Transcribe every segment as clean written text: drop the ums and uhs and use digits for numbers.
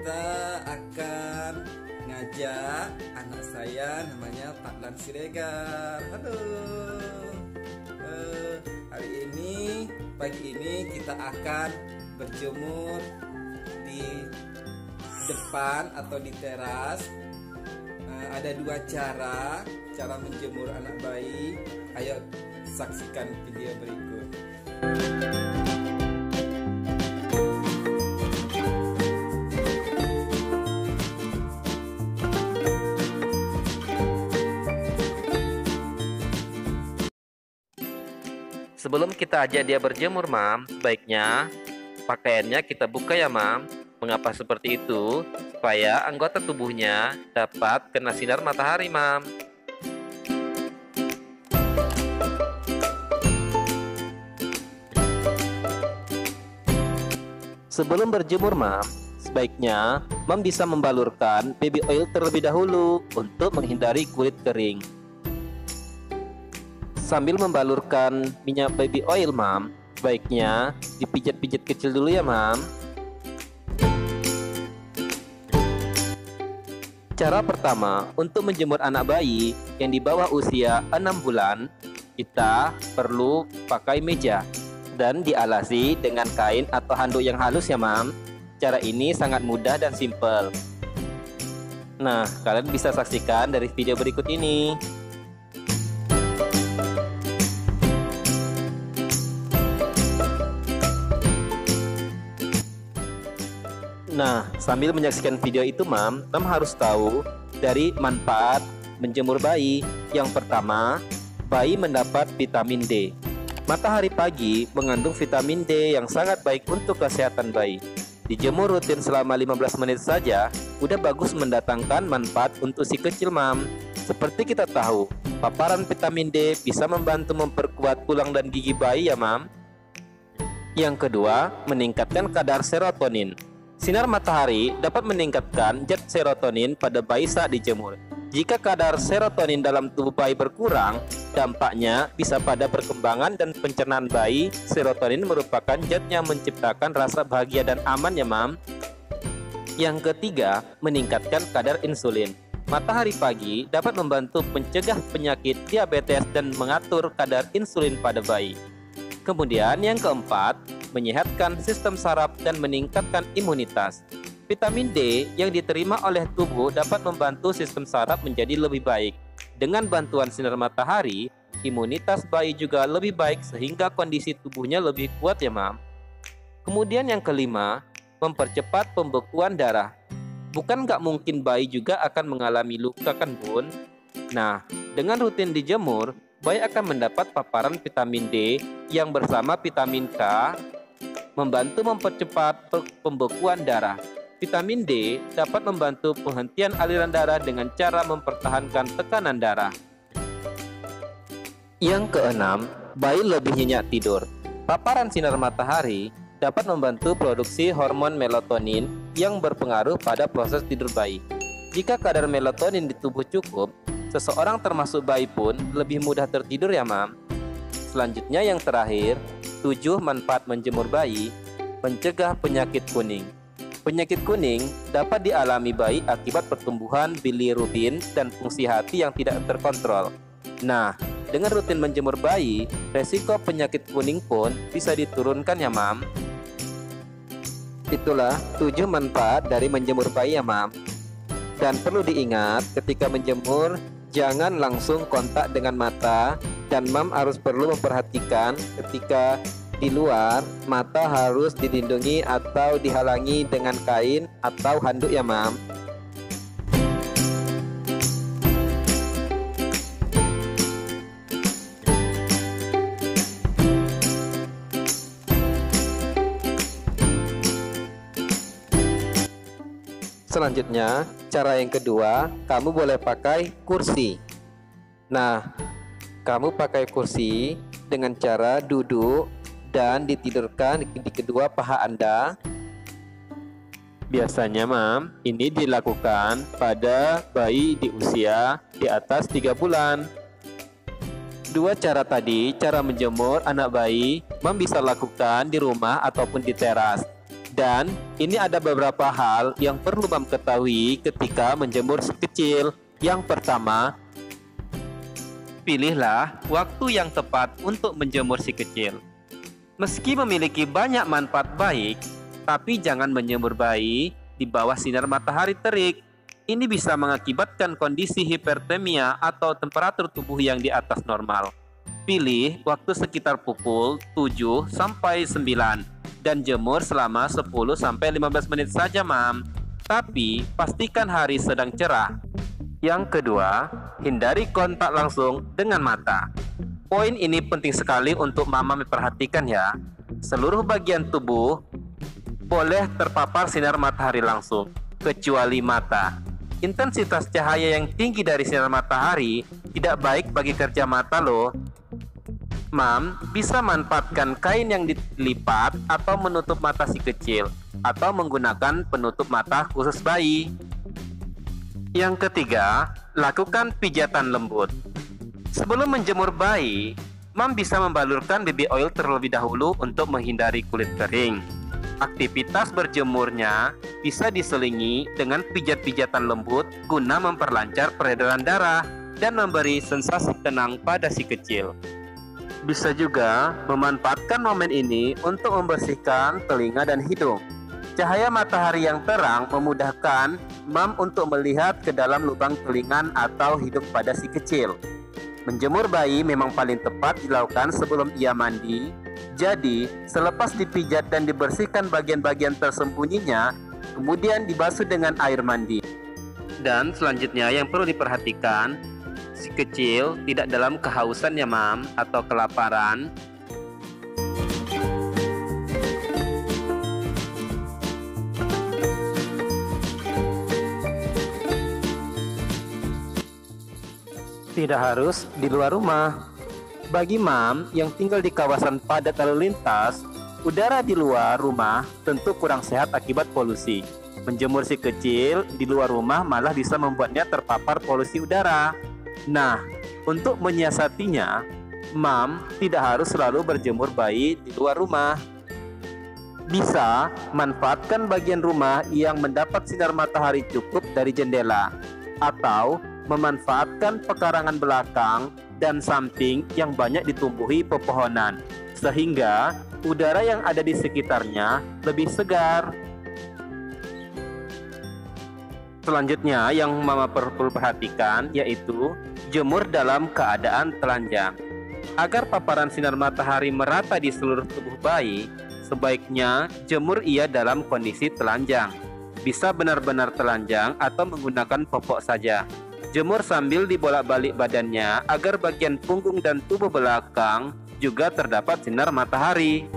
kita akan ngajak anak saya namanya Fadlan Siregar. Halo. Pagi ini kita akan berjemur di depan atau di teras. Ada dua cara menjemur anak bayi. Ayo saksikan video berikut. Sebelum kita ajak dia berjemur, Mam, sebaiknya pakaiannya kita buka ya, Mam. Mengapa seperti itu? Supaya anggota tubuhnya dapat kena sinar matahari, Mam. Sebelum berjemur, Mam, sebaiknya Mam bisa membalurkan baby oil terlebih dahulu untuk menghindari kulit kering. Sambil membalurkan minyak baby oil, Mam, sebaiknya dipijat-pijat kecil dulu ya, Mam. Cara pertama untuk menjemur anak bayi yang di bawah usia 6 bulan, kita perlu pakai meja dan dialasi dengan kain atau handuk yang halus ya, Mam. Cara ini sangat mudah dan simpel. Nah, kalian bisa saksikan dari video berikut ini. Nah, sambil menyaksikan video itu, Mam harus tahu dari manfaat menjemur bayi. Yang pertama, bayi mendapat vitamin D. Matahari pagi mengandung vitamin D yang sangat baik untuk kesehatan bayi. Dijemur rutin selama 15 menit saja, udah bagus mendatangkan manfaat untuk si kecil, Mam. Seperti kita tahu, paparan vitamin D bisa membantu memperkuat tulang dan gigi bayi ya, Mam. Yang kedua, meningkatkan kadar serotonin. Sinar matahari dapat meningkatkan zat serotonin pada bayi saat dijemur. Jika kadar serotonin dalam tubuh bayi berkurang, dampaknya bisa pada perkembangan dan pencernaan bayi. Serotonin merupakan zat yang menciptakan rasa bahagia dan aman ya, Mam. Yang ketiga, meningkatkan kadar insulin. Matahari pagi dapat membantu mencegah penyakit diabetes dan mengatur kadar insulin pada bayi. Kemudian yang keempat, menyehatkan sistem saraf dan meningkatkan imunitas. Vitamin D yang diterima oleh tubuh dapat membantu sistem saraf menjadi lebih baik. Dengan bantuan sinar matahari, imunitas bayi juga lebih baik sehingga kondisi tubuhnya lebih kuat ya, Mam. Kemudian yang kelima, mempercepat pembekuan darah. Bukan nggak mungkin bayi juga akan mengalami luka kan, Bun? Nah, dengan rutin dijemur, bayi akan mendapat paparan vitamin D yang bersama vitamin K membantu mempercepat pembekuan darah. Vitamin D dapat membantu penghentian aliran darah dengan cara mempertahankan tekanan darah. Yang keenam, bayi lebih nyenyak tidur. Paparan sinar matahari dapat membantu produksi hormon melatonin yang berpengaruh pada proses tidur bayi. Jika kadar melatonin di tubuh cukup, seseorang termasuk bayi pun lebih mudah tertidur ya, Mam. Selanjutnya yang terakhir, 7 manfaat menjemur bayi. Mencegah penyakit kuning. Penyakit kuning dapat dialami bayi akibat pertumbuhan bilirubin dan fungsi hati yang tidak terkontrol. Nah, dengan rutin menjemur bayi, resiko penyakit kuning pun bisa diturunkan ya, Mam. Itulah 7 manfaat dari menjemur bayi ya, Mam. Dan perlu diingat ketika menjemur, jangan langsung kontak dengan mata, dan Mam harus perlu memperhatikan ketika di luar, mata harus dilindungi atau dihalangi dengan kain atau handuk ya, Mam. Selanjutnya, cara yang kedua, kamu boleh pakai kursi. Nah, kamu pakai kursi dengan cara duduk dan ditidurkan di kedua paha Anda. Biasanya, Mam, ini dilakukan pada bayi di usia di atas 3 bulan. Dua cara tadi, cara menjemur anak bayi, Mam bisa lakukan di rumah ataupun di teras. Dan ini ada beberapa hal yang perlu Mam ketahui ketika menjemur si kecil. Yang pertama, pilihlah waktu yang tepat untuk menjemur si kecil. Meski memiliki banyak manfaat baik, tapi jangan menjemur bayi di bawah sinar matahari terik. Ini bisa mengakibatkan kondisi hipertermia atau temperatur tubuh yang di atas normal. Pilih waktu sekitar pukul 7 sampai 9 dan jemur selama 10 sampai 15 menit saja, Mam. Tapi pastikan hari sedang cerah. Yang kedua, hindari kontak langsung dengan mata. Poin ini penting sekali untuk Mama memperhatikan ya. Seluruh bagian tubuh boleh terpapar sinar matahari langsung, kecuali mata. Intensitas cahaya yang tinggi dari sinar matahari tidak baik bagi kerja mata loh. Mam bisa manfaatkan kain yang dilipat atau menutup mata si kecil, atau menggunakan penutup mata khusus bayi. Yang ketiga, lakukan pijatan lembut. Sebelum menjemur bayi, Mam bisa membalurkan baby oil terlebih dahulu untuk menghindari kulit kering. Aktivitas berjemurnya bisa diselingi dengan pijat-pijatan lembut guna memperlancar peredaran darah dan memberi sensasi tenang pada si kecil. Bisa juga memanfaatkan momen ini untuk membersihkan telinga dan hidung. Cahaya matahari yang terang memudahkan Mam untuk melihat ke dalam lubang telinga atau hidung pada si kecil. Menjemur bayi memang paling tepat dilakukan sebelum ia mandi. Jadi, selepas dipijat dan dibersihkan bagian-bagian tersembunyinya, kemudian dibasuh dengan air mandi. Dan selanjutnya yang perlu diperhatikan, si kecil tidak dalam kehausan ya, Mam, atau kelaparan. Tidak harus di luar rumah. Bagi Mam yang tinggal di kawasan padat lalu lintas, udara di luar rumah tentu kurang sehat akibat polusi. Menjemur si kecil di luar rumah malah bisa membuatnya terpapar polusi udara. Nah, untuk menyiasatinya, Mam tidak harus selalu berjemur bayi di luar rumah. Bisa manfaatkan bagian rumah yang mendapat sinar matahari cukup dari jendela, atau memanfaatkan pekarangan belakang dan samping yang banyak ditumbuhi pepohonan, sehingga udara yang ada di sekitarnya lebih segar. Selanjutnya yang Mama perlu perhatikan yaitu jemur dalam keadaan telanjang. Agar paparan sinar matahari merata di seluruh tubuh bayi, sebaiknya jemur ia dalam kondisi telanjang. Bisa benar-benar telanjang atau menggunakan popok saja. Jemur sambil dibolak-balik badannya agar bagian punggung dan tubuh belakang juga terdapat sinar matahari.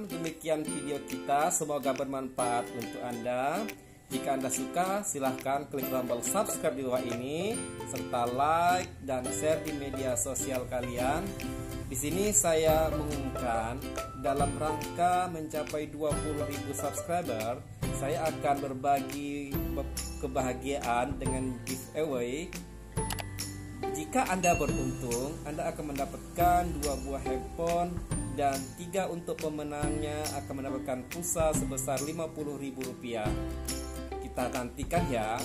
Demikian video kita, semoga bermanfaat untuk Anda. Jika Anda suka, silahkan klik tombol subscribe di bawah ini, serta like dan share di media sosial kalian. Di sini saya mengumumkan dalam rangka mencapai 20.000 subscriber, saya akan berbagi kebahagiaan dengan giveaway. Jika Anda beruntung, Anda akan mendapatkan 2 buah handphone dan 3 untuk pemenangnya akan mendapatkan pulsa sebesar Rp50.000. Kita nantikan ya.